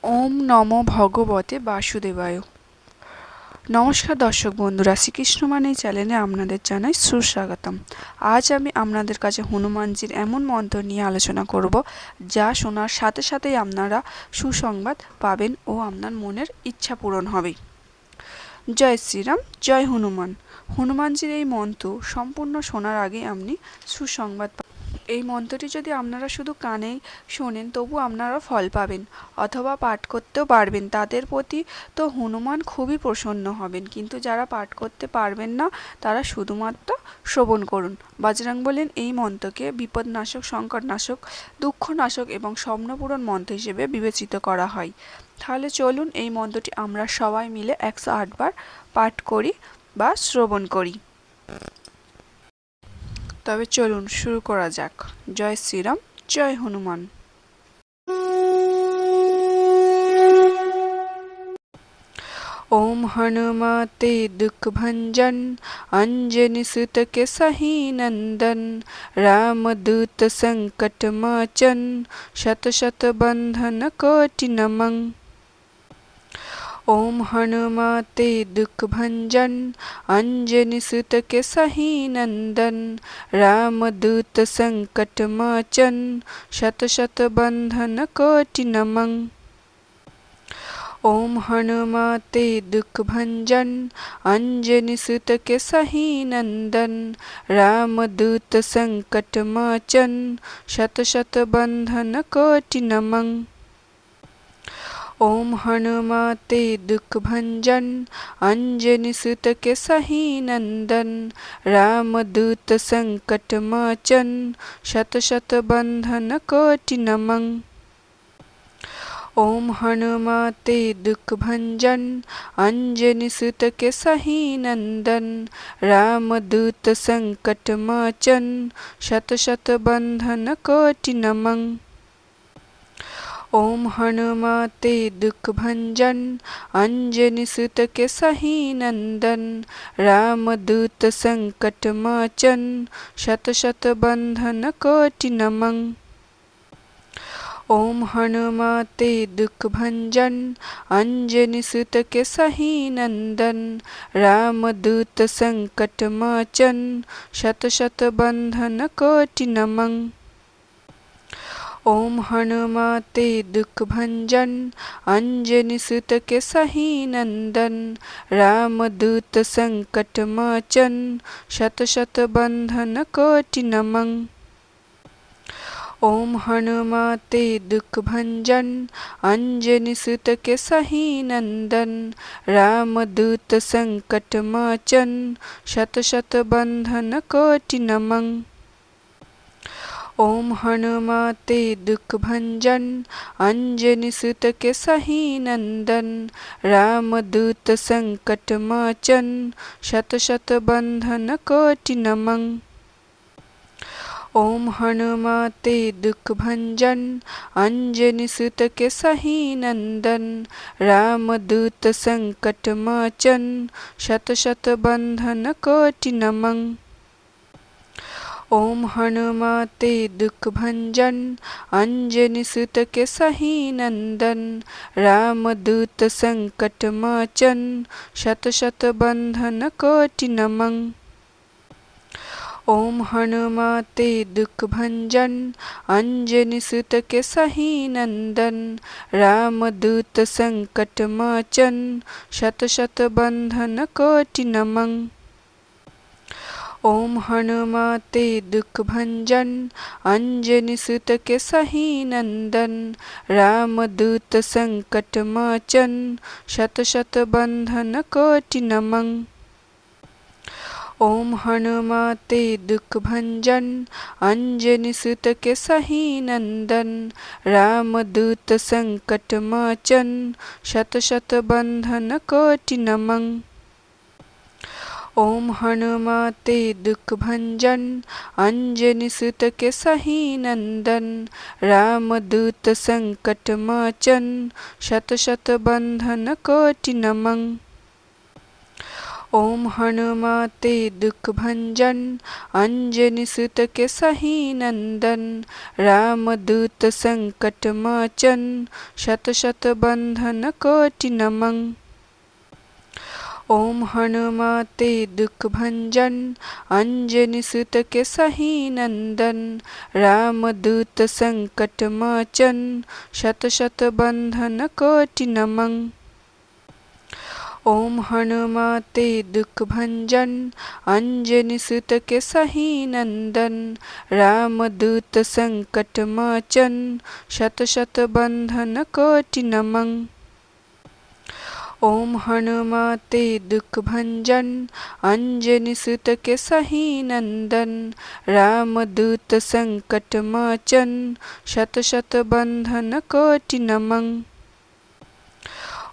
ওম নমো ভগবতে বাসুদেবায়। নমস্কার দর্শক বন্ধুরা, শ্রীকৃষ্ণ মানে চ্যানেলে আপনাদের জানাই সুস্বাগতম। আজ আমি আপনাদের কাছে হনুমানজির এমন মন্ত্র নিয়ে আলোচনা করব যা শোনার সাথে সাথেই আপনারা সুসংবাদ পাবেন ও আপনার মনের ইচ্ছা পূরণ হবে। জয় শ্রীরাম, জয় হনুমান। হনুমানজির এই মন্ত্র সম্পূর্ণ শোনার আগে আপনি সুসংবাদ এই মন্ত্রটি যদি আপনারা শুধু কানেই শোনেন তবু আপনারা ফল পাবেন অথবা পাঠ করতেও পারবেন, তাদের প্রতি তো হনুমান খুবই প্রসন্ন হবেন। কিন্তু যারা পাঠ করতে পারবেন না তারা শুধুমাত্র শ্রবণ করুন। বজরং বলেন এই মন্ত্রকে বিপদনাশক, সংকটনাশক, দুঃখনাশক এবং স্বপ্নপূরণ মন্ত্র হিসেবে বিবেচিত করা হয়। তাহলে চলুন এই মন্ত্রটি আমরা সবাই মিলে 108 বার পাঠ করি বা শ্রবণ করি। তবে চলুন শুরু করা যাক। জয় শ্রীরাম, জয় হনুমান। ओम हनुमते दुख भंजन, अंजनी सुत के सही नंदन, राम दूत संकट मोचन, शत शत बंधन कोटि नमन। ओम हनुमते दुख भंजन, अंजनी सुत के सही नंदन, राम दूत संकट मोचन, शत शत बंधन कोटि नमन। ओम हनुमते दुख भंजन, अंजनी सुत के सही नंदन, राम दूत संकट मोचन, शत शत बंधन कोटि नमन। ओम हनुमते दुख भंजन, अंजनी सुत के सही नंदन, राम दूत संकट मोचन, शत शत बंधन कोटि नमन। ओम हनुमते दुख भंजन, अंजनी सुत के सही नंदन, राम दूत संकट मोचन, शत शत बंधन कोटि नमन। ओम हनुमते दुख भंजन, अंजनी सुत के सही नंदन, राम दूत संकट मोचन, शत शत बंधन कोटि नमन। ओम हनुमते दुख भंजन, अंजनी सुत के सही नंदन, राम दूत संकट मोचन, शत शत बंधन कोटि नमन। ओम हनुमते दुख भंजन, अंजनी सुत के सही नंदन, राम दूत संकट मोचन, शत शत बंधन कोटि नमन। ओम हनुमते दुख भंजन, अंजनी सुत के सही नंदन, राम दूत संकट मोचन, शत शत बंधन कोटि नमन। ओम हनुमते दुख भंजन, अंजनी सुत के सही नंदन, राम दूत संकट मोचन, शत शत बंधन कोटि नमन। ओम हनुमते दुख भंजन, अंजनी सुत के सही नंदन, राम दूत संकट मोचन, शत शत बंधन कोटि नमन। ओम हनुमते दुख भंजन, अंजनी सुत के सही नंदन, राम दूत संकट मोचन, शत शत बंधन कोटि नमन। ओम हनुमते दुख भंजन, अंजनी सुत के सही नंदन, राम दूत संकट मोचन, शत शत बंधन कोटि नमन। ओम हनुमते दुख भंजन, अंजनी सुत के सही नंदन, राम दूत संकट मोचन, शत शत बंधन कोटि नमन। ओम हनुमते दुख भंजन, अंजनी सुत के सही नंदन, राम दूत संकट मोचन, शत शत बंधन कोटि नमन। ओम हनुमते दुख भंजन, अंजनी सुत के सही नंदन, राम दूत संकट मोचन, शत शत बंधन कोटि नमन। ओम हनुमते दुख भंजन अंजनी सुत केसहि नंदन रामदूत संकट मोचन शत शत बंधन कोटि नमन। ओम हनुमते दुख भंजन अंजनी सुत केसहि नंदन रामदूत संकट मोचन शत शत बंधन कोटि नमन। ओम हनुमते दुख भंजन अंजनी सुत केसहि नंदन रामदूत संकट मोचन शत शत बंधन कोटि नमन। ओम हनुमते दुख भंजन अंजनी सुत केसहि नंदन रामदूत संकट मोचन शत शत बंधन कोटि नमन।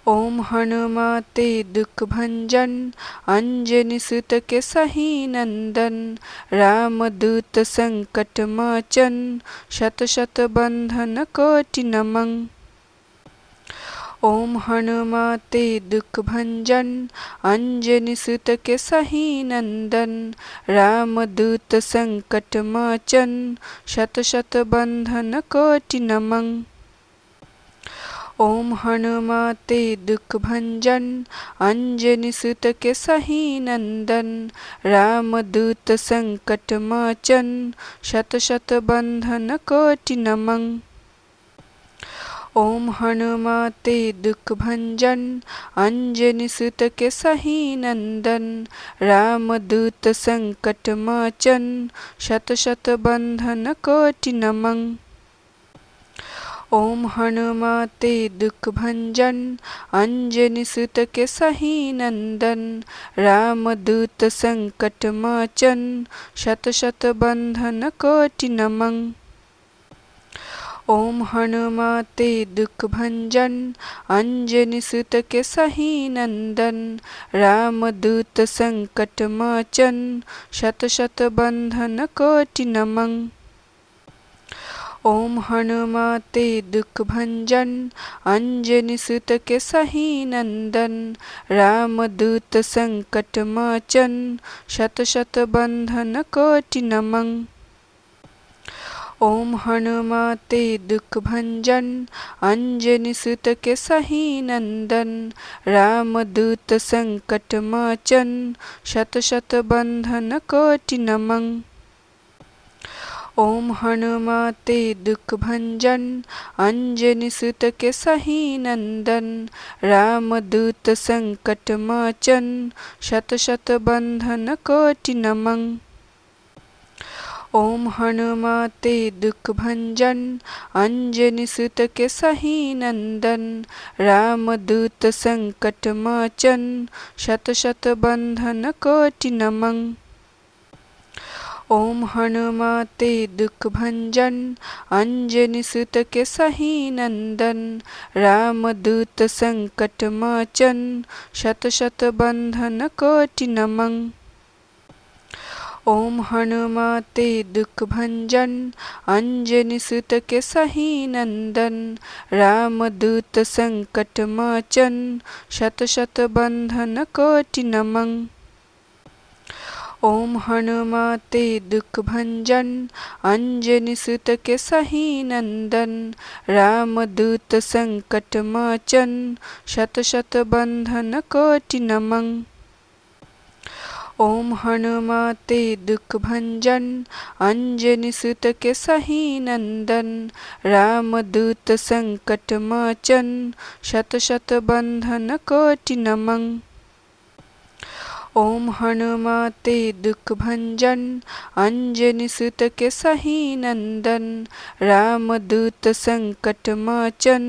ओम हनुमते दुख भंजन अंजनी सुत केसहि नंदन रामदूत संकट मोचन शत शत बंधन कोटि नमन। ओम हनुमते दुख भंजन अंजनी सुत केसहि नंदन रामदूत संकट मोचन शत शत बंधन कोटि नमन। ओम हनुमते दुख भंजन अंजनी सुत केसहि नंदन रामदूत संकट मोचन शत शत बंधन कोटि नमन। ओम हनुमते दुख भंजन अंजनी सुत केसहि नंदन रामदूत संकट मोचन शत शत बंधन कोटि नमन। ओम हनुमते दुख भंजन अंजनी सुत केसहि नंदन रामदूत संकट मोचन शत शत बंधन कोटि नमन। ओम हनुमते दुख भंजन अंजनी सुत केसहि नंदन रामदूत संकट मोचन शत शत बंधन कोटि नमन। ओम हनुमते दुख भंजन अंजनी सुत केसहि नंदन रामदूत संकट मोचन शत शत बंधन कोटि नमन। ओम हनुमते दुख भंजन अंजनी सुत केसहि नंदन रामदूत संकट मोचन शत शत बंधन कोटि नमन। ओम हनुमते दुख भंजन अंजनी सुत केसहि नंदन रामदूत संकट मोचन शत शत बंधन कोटि नमन। ओम हनुमते दुख भंजन अंजनी सुत केसहि नंदन रामदूत संकट मोचन शत शत बंधन कोटि नमन। ओम हनुमते दुख भंजन अंजनी सुत केसहि नंदन रामदूत संकट मोचन शत शत बंधन कोटि नमन। ओम हनुमते दुख भंजन अंजनी सुत केसहि नंदन रामदूत संकट मोचन शत शत बंधन कोटि नमन। ओम हनुमते दुख भंजन अंजनी सुत केसहि नंदन रामदूत संकट मोचन शत शत बंधन कोटि नमन। ओम हनुमते दुख भंजन अंजनी सुत केसहि नंदन रामदूत संकट मोचन शत शत बंधन कोटि नमन। ओम हनुमते दुख भंजन अंजनी सुत केसहि नंदन रामदूत संकट मोचन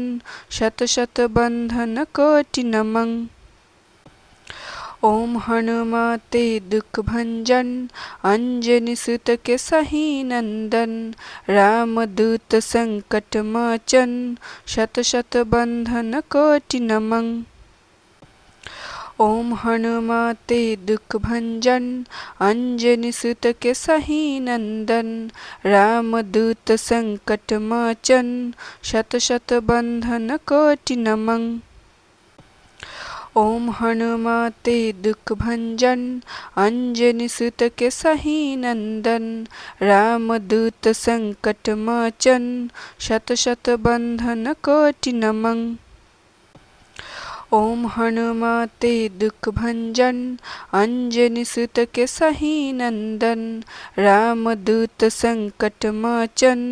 शत शत बंधन कोटि नमन। ओम हनुमते दुख भंजन अंजनी सुत केसहि नंदन रामदूत संकट मोचन शत शत बंधन कोटि नमन। ओम हनुमते दुख भंजन अंजनी सुत केसहि नंदन रामदूत संकट मोचन शत शत बंधन कोटि नमन। ओम हनुमते दुख भंजन अंजनी सुत के सही नंदन। रामदूत संकट मोचन शत शत बंधन कोटि नमन। ओम हनुमते दुख भंजन अंजनी सुत के सही नंदन। रामदूत संकट मोचन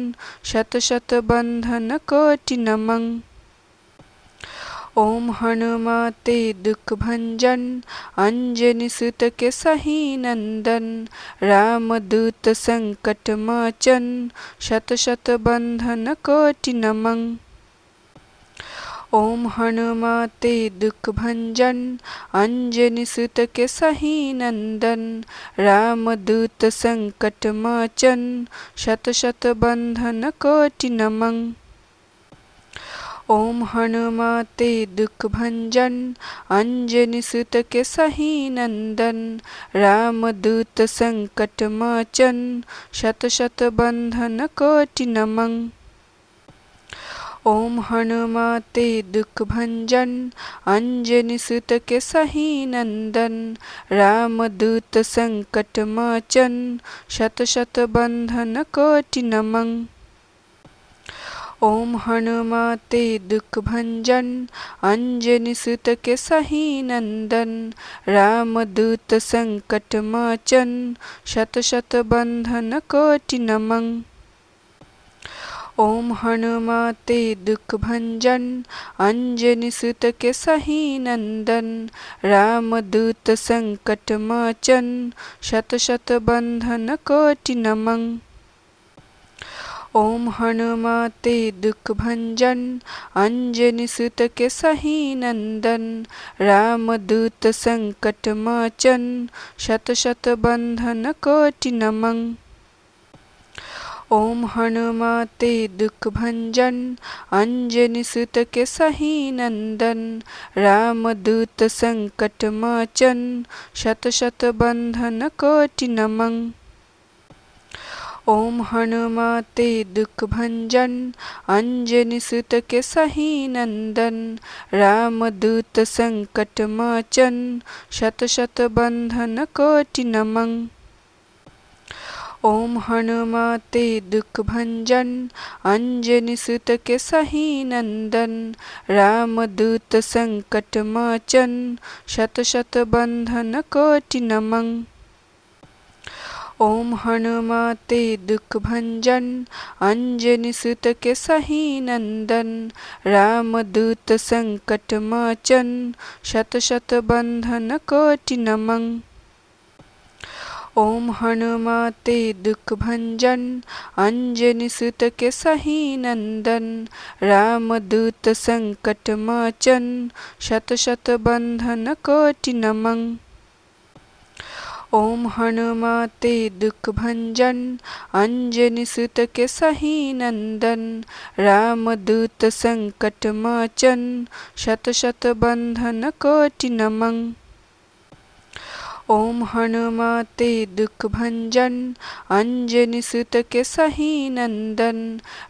शत शत बंधन कोटि नमन। ओम हनुमते दुख भंजन अंजनी सुत के सही नंदन। रामदूत संकट मोचन शत शत बंधन कोटि नमन। ओम हनुमते दुख भंजन अंजनी सुत के सही नंदन। रामदूत संकट मोचन शत शत बंधन कोटि नमन। ओम हनुमते दुख भंजन अंजनी सुत के सही नंदन। रामदूत संकट मोचन शत शत बंधन कोटि नमन। ओम हनुमते दुख भंजन अंजनी सुत के सही नंदन। रामदूत संकट मोचन शत शत बंधन कोटि नमन। ओम हनुमते दुख भंजन अंजनी सुत के सही नंदन। रामदूत संकट मोचन शत शत बंधन कोटि नमन। ओम हनुमते दुख भंजन अंजनी सुत के सही नंदन। रामदूत संकट मोचन शत शत बंधन कोटि नमन। ओम हनुमते दुख भंजन अंजनी सुत के सही नंदन। रामदूत संकट मोचन शत शत बंधन कोटि नमन। ओम हनुमते दुख भंजन अंजनी सुत के सही नंदन। रामदूत संकट मोचन शत शत बंधन कोटि नमन। ओम हनुमते दुख भंजन अंजनी सुत के सही नंदन। रामदूत संकट मोचन शत शत बंधन कोटि नमन। ओम हनुमते दुख भंजन अंजनी सुत के सही नंदन। रामदूत संकट मोचन शत शत बंधन कोटि नमन। ओम हनुमते दुख भंजन अंजनी सुत के सही नंदन। रामदूत संकट मोचन शत शत बंधन कोटि नमन। ओम हनुमते दुख भंजन अंजनी सुत के सही नंदन। रामदूत संकट मोचन शत शत बंधन कोटि नमन। ओम हनुमते दुख भंजन अंजनी सुत के सही नंदन। रामदूत संकट मोचन शत शत बंधन कोटि नमन। ओम हनुमते दुख भंजन अंजनी सुत के सही नंदन।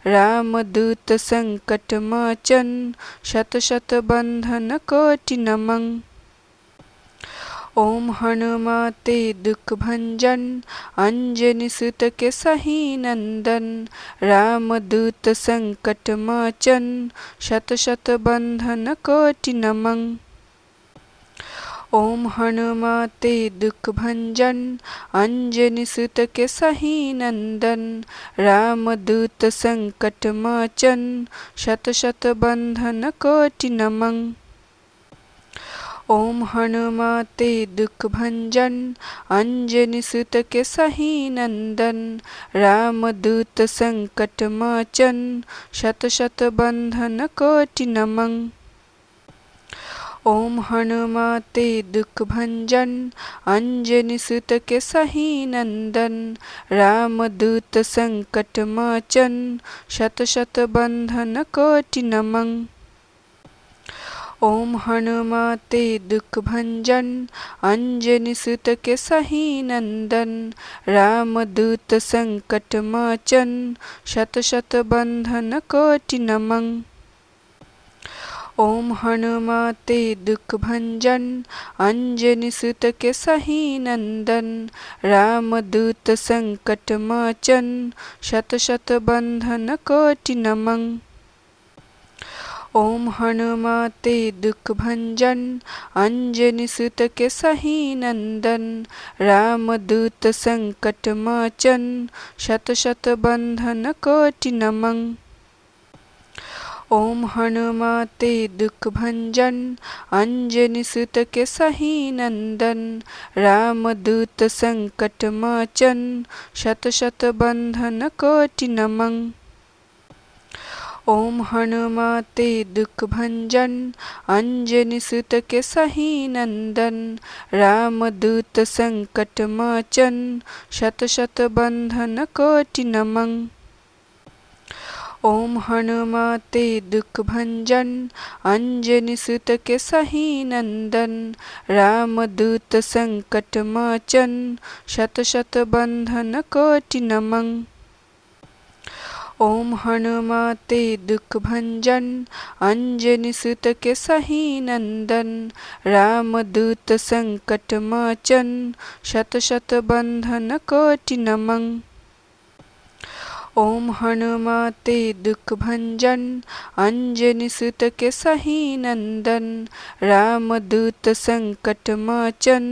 रामदूत संकट मोचन शत शत बंधन कोटि नमन। ओम हनुमते दुख भंजन अंजनी सुत के सही नंदन। रामदूत संकट मोचन शत शत बंधन कोटि नमन। ओम हनुमते दुख भंजन अंजनी सुत के सही नंदन। रामदूत संकट मोचन शत शत बंधन कोटि नमन। ओम हनुमते दुख भंजन अंजनी सुत के सही नंदन। रामदूत संकट मोचन शत शत बंधन कोटि नमन। ओम हनुमते दुख भंजन अंजनी सुत के सही नंदन। रामदूत संकट मोचन शत शत बंधन कोटि नमन। ओम हनुमते दुख भंजन अंजनी सुत के सही नंदन। रामदूत संकट मोचन शत शत बंधन कोटि नमन। ओम हनुमते दुख भंजन अंजनी सुत के सही नंदन। राम दूत संकट मोचन शत शत बंधन कोटि नमन। ओम हनुमते दुख भंजन अंजनी सुत के सही नंदन। राम दूत संकट मोचन शत शत बंधन कोटि नमन। ओम हनुमते दुख भंजन अंजनी सुत के सही नंदन। राम दूत संकट मोचन शत शत बंधन कोटि नमन। ओम हनुमते दुख भंजन अंजनी सुत के सही नंदन। राम दूत संकट मोचन शत शत बंधन कोटि नमन। ओम हनुमते दुख भंजन अंजनी सुत के सही नंदन। राम दूत संकट मोचन शत शत बंधन कोटि नमन। ओम हनुमते दुख भंजन अंजनी सुत के सही नंदन। राम दूत संकट मोचन शत शत बंधन कोटि नमन। ओम हनुमते दुख भंजन अंजनी सुत के सही नंदन। राम दूत संकट मोचन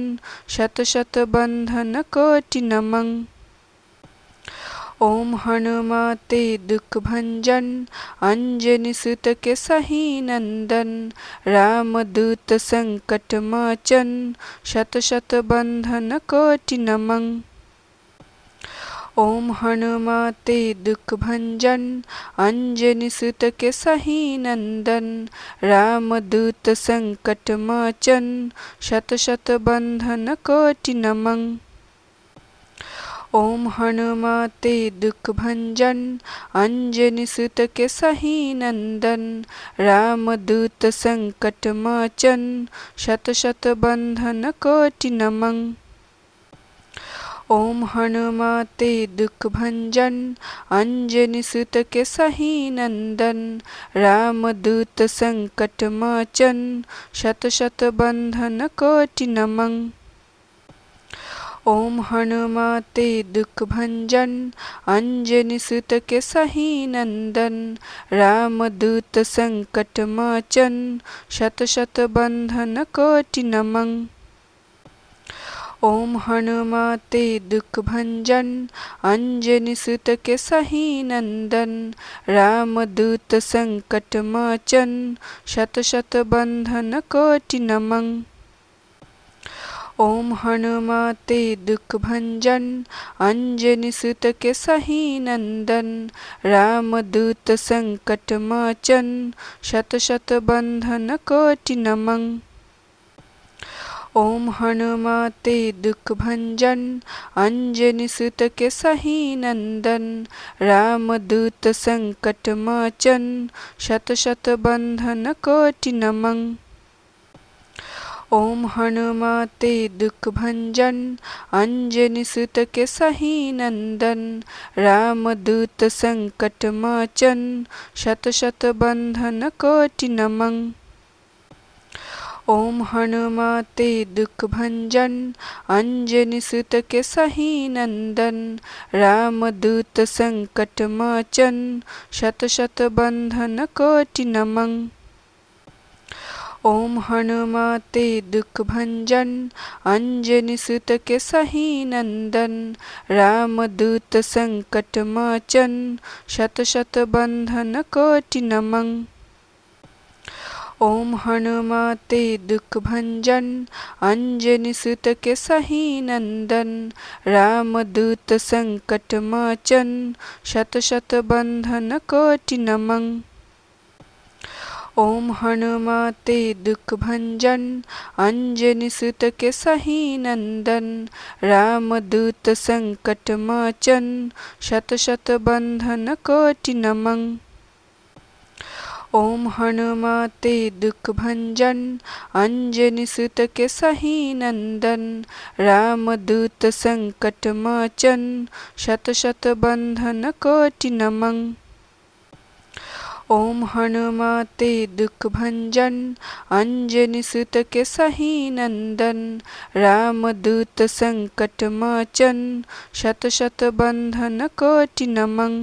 शत शत बंधन कोटि नमन। ओम हनुमते दुख भंजन अंजनी सुत के सही नंदन। राम दूत संकट मोचन शत शत बंधन कोटि नमन। ओम हनुमते दुख भंजन अंजनी सुत के सही नंदन। राम दूत संकट मोचन शत शत बंधन कोटि नमन। ओम हनुमते दुख भंजन अंजनी सुत के सही नंदन। राम दूत संकट मोचन शत शत बंधन कोटि नमन। ओम हनुमते दुख भंजन अंजनी सुत के सही नंदन। राम दूत संकट मोचन शत शत बंधन कोटि नमन। ओम हनुमते दुख भंजन अंजनी सुत के सही नंदन। राम दूत संकट मोचन शत शत बंधन कोटि नमन। ओम हनुमते दुख भंजन अंजनी सुत के सही नंदन। राम दूत संकट मोचन शत शत बंधन कोटि नमन। ओम हनुमते दुख भंजन अंजनी सुत के सही नंदन। राम दूत संकट मोचन शत शत बंधन कोटि नमन। ओम हनुमते दुख भंजन अंजनी सुत के सही नंदन। राम दूत संकट मोचन शत शत बंधन कोटि नमन। ओम हनुमते दुख भंजन अंजनी सुत के सही नंदन। राम दूत संकट मोचन शत शत बंधन कोटि नमन। ओम हनुमते दुख भंजन अंजनी सुत के सही नंदन। राम दूत संकट मोचन शत शत बंधन कोटि नमन। ओम हनुमते दुख भंजन अंजनी सुत के सही नंदन। राम दूत संकट मोचन शत शत बंधन कोटि नमन। ओम हनुमते दुख भंजन अंजनी सुत के सही नंदन। राम दूत संकट मोचन शत शत बंधन कोटि नमन। ओम हनुमते दुख भंजन अंजनी सुत के सही नंदन। राम दूत संकट मोचन शत शत बंधन कोटि नमन। ओम हनुमते दुख भंजन अंजनी सुत के सही नंदन। राम दूत संकट मोचन शत शत बंधन कोटि नमन। ओम हनुमते दुख भंजन अंजनी सुत के सही नंदन रामदूत संकट मोचन शत शत बंधन कोटि नमन।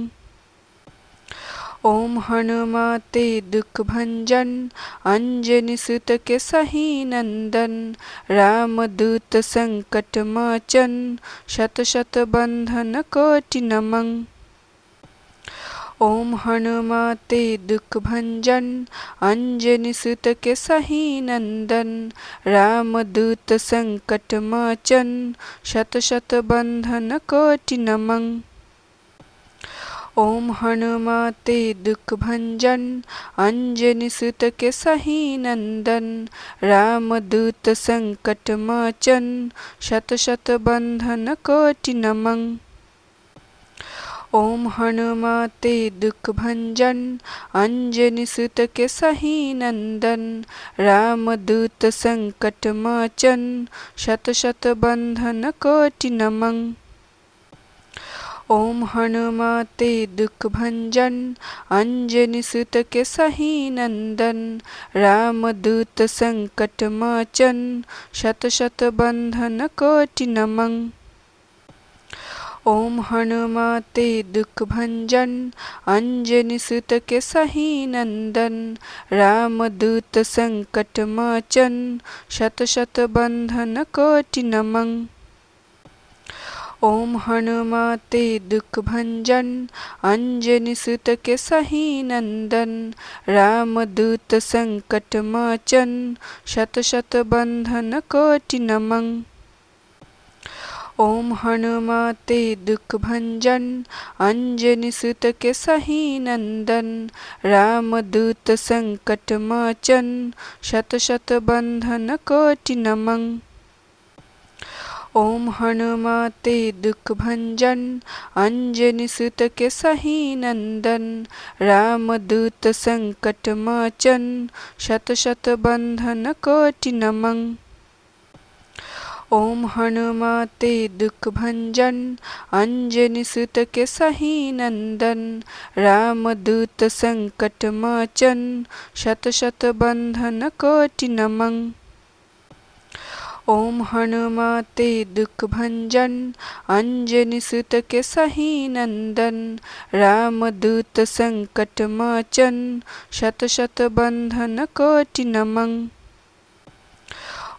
ओम हनुमते दुख भंजन अंजनी सुत के सही नंदन रामदूत संकट मोचन शत शत बंधन कोटि नमन। ओम हनुमते दुख भंजन अंजनी सुत के सही नंदन रामदूत संकट मोचन शत शत बंधन कोटि नमन। ओम हनुमते दुख भंजन अंजनी सुत के सही नंदन रामदूत संकट मोचन शत शत बंधन कोटि नमन। ओम हनुमते दुख भंजन अंजनी सुत के सही नंदन रामदूत संकट मोचन शत शत बंधन कोटि नमन। ओम हनुमते दुख भंजन अंजनी सुत के सही नंदन रामदूत संकट मोचन शत शत बंधन कोटि नमन। ओम हनुमते दुख भंजन अंजनी सुत के सही नंदन रामदूत संकट मोचन शत शत बंधन कोटि नमन। ओम हनुमते दुख भंजन अंजनी सुत के सही नंदन रामदूत संकट मोचन शत शत बंधन कोटि नमन। ओम हनुमते दुख भंजन अंजनी सुत के सही नंदन रामदूत संकट मोचन शत शत बंधन कोटि नमन। ओम हनुमते दुख भंजन अंजनी सुत के सही नंदन रामदूत संकट मोचन शत शत बंधन कोटि नमन। ओम हनुमते दुख भंजन अंजनी सुत के सही नंदन रामदूत संकट मोचन शत शत बंधन कोटि नमन। ओम हनुमते दुख भंजन अंजनी सुत के सही नंदन रामदूत संकट मोचन शत शत बंधन कोटि नमन।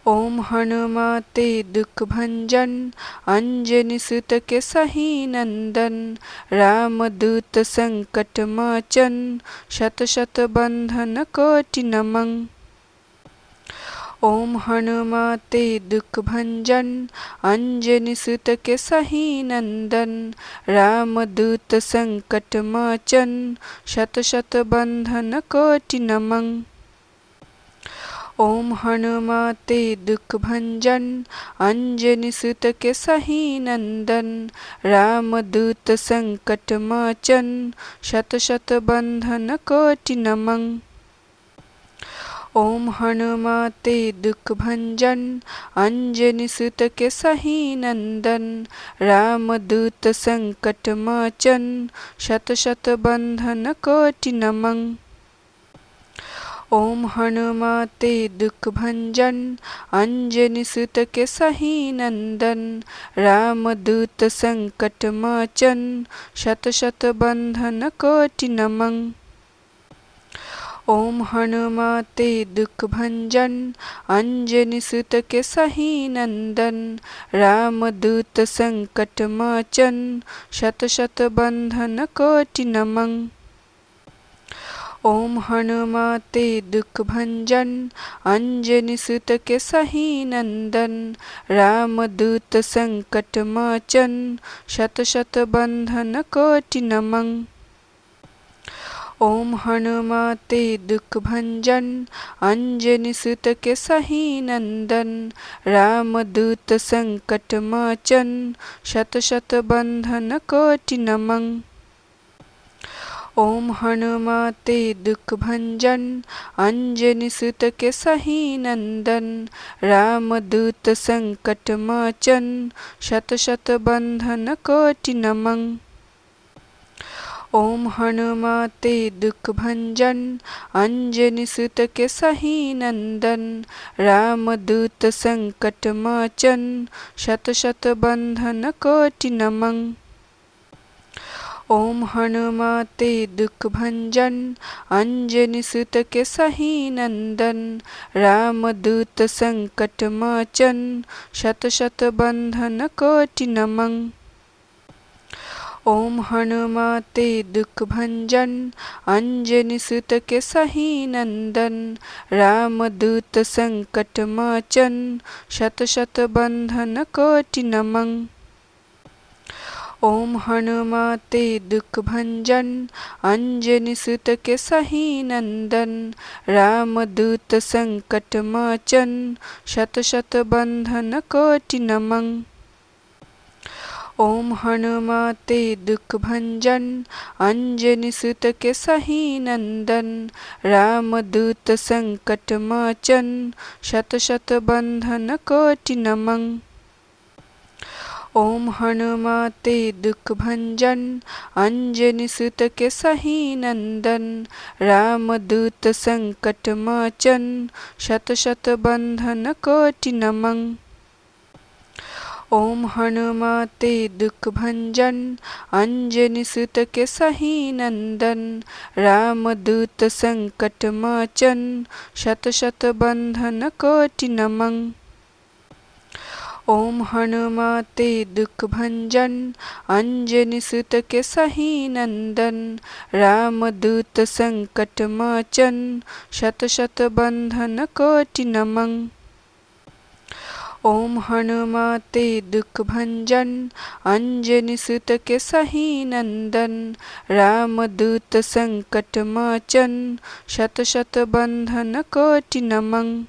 ओम हनुमते दुख भंजन अंजनी सुत के सही नंदन रामदूत संकट मोचन शत शत बंधन कोटि नमन। ओम हनुमते दुख भंजन अंजनी सुत के सही नंदन रामदूत संकट मोचन शत शत बंधन कोटि नमन। ओम हनुमते दुख भंजन अंजनी सुत के सही नंदन रामदूत संकट मोचन शत शत बंधन कोटि नमन। ओम हनुमते दुख भंजन अंजनी सुत के सही नंदन रामदूत संकट मोचन शत शत बंधन कोटि नमन। ओम हनुमते दुख भंजन अंजनी सुत के सही नंदन रामदूत संकट मोचन शत शत बंधन कोटि नमन। ओम हनुमते दुख भंजन अंजनी सुत के सही नंदन रामदूत संकट मोचन शत शत बंधन कोटि नमन। ओम हनुमते दुख भंजन अंजनी सुत के सही नंदन रामदूत संकट मोचन शत शत बंधन कोटि नमन। ओम हनुमते दुख भंजन अंजनी सुत के सही नंदन रामदूत संकट मोचन शत शत बंधन कोटि नमन। ओम हनुमते दुख भंजन अंजनी सुत के सही नंदन रामदूत संकट मोचन शत शत बंधन कोटि नमन। ओम हनुमते दुख भंजन अंजनी सुत के सही नंदन। रामदूत संकट मोचन शत शत बंधन कोटि नमन। ओम हनुमते दुख भंजन अंजनी सुत के सही नंदन। रामदूत संकट मोचन शत शत बंधन कोटि नमन। ओम हनुमते दुख भंजन अंजनी सुत के सही नंदन। रामदूत संकट मोचन शत शत बंधन कोटि नमन। ओम हनुमते दुख भंजन अंजनी सुत के सही नंदन। रामदूत संकट मोचन शत शत बंधन कोटि नमन। ओम हनुमते दुख भंजन अंजनी सुत के सही नंदन। रामदूत संकट मोचन शत शत बंधन कोटि नमन। ओम हनुमते दुख भंजन अंजनी सुत के सही नंदन। रामदूत संकट मोचन शत शत बंधन कोटि नमन। ओम हनुमते दुख भंजन अंजनी सुत के सही नंदन। रामदूत संकट मोचन शत शत बंधन कोटि नमन। ओम हनुमते दुख भंजन अंजनी सुत के सही नंदन। रामदूत संकट मोचन शत शत बंधन कोटि नमन। ओम हनुमते दुख भंजन अंजनी सुत के सही नंदन। रामदूत संकट मोचन शत शत बंधन कोटि नमन। ओम हनुमते दुख भंजन अंजनी सुत के सही नंदन। रामदूत संकट मोचन शत शत बंधन कोटि नमन। ओम हनुमते दुख भंजन अंजनी सुत के सही नंदन। रामदूत संकट मोचन शत शत बंधन कोटि नमन। ओम हनुमते दुख भंजन अंजनी सुत के सही नंदन। रामदूत संकट मोचन शत शत बंधन कोटि नमन। ओम हनुमते दुख भंजन अंजनी सुत के सही नंदन। रामदूत संकट मोचन शत शत बंधन कोटि नमन। ओम हनुमते दुख भंजन अंजनी सुत के सही नंदन। रामदूत संकट मोचन शत शत बंधन कोटि नमन। ओम हनुमते दुख भंजन अंजनी सुत के सही नंदन। रामदूत संकट मोचन शत शत बंधन कोटि नमन। ओम हनुमते दुख भंजन अंजनी सुत के सही नंदन। रामदूत संकट मोचन शत शत बंधन कोटि नमन।